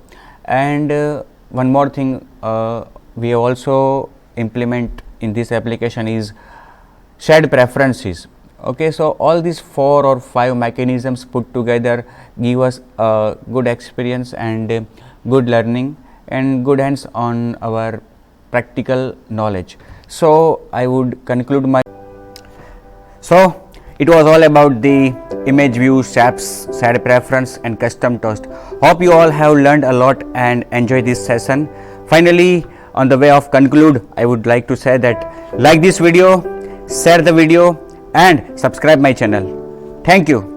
And one more thing we have also implement in this application is shared preferences. Okay, so all these 4 or 5 mechanisms put together give us a good experience and good learning and good hands on our practical knowledge. So I would conclude my. So it was all about the image view, shapes, shared preference, and custom toast. Hope you all have learned a lot and enjoyed this session. Finally, on the way of conclude, I would like to say that like this video, share the video, and subscribe my channel. Thank you.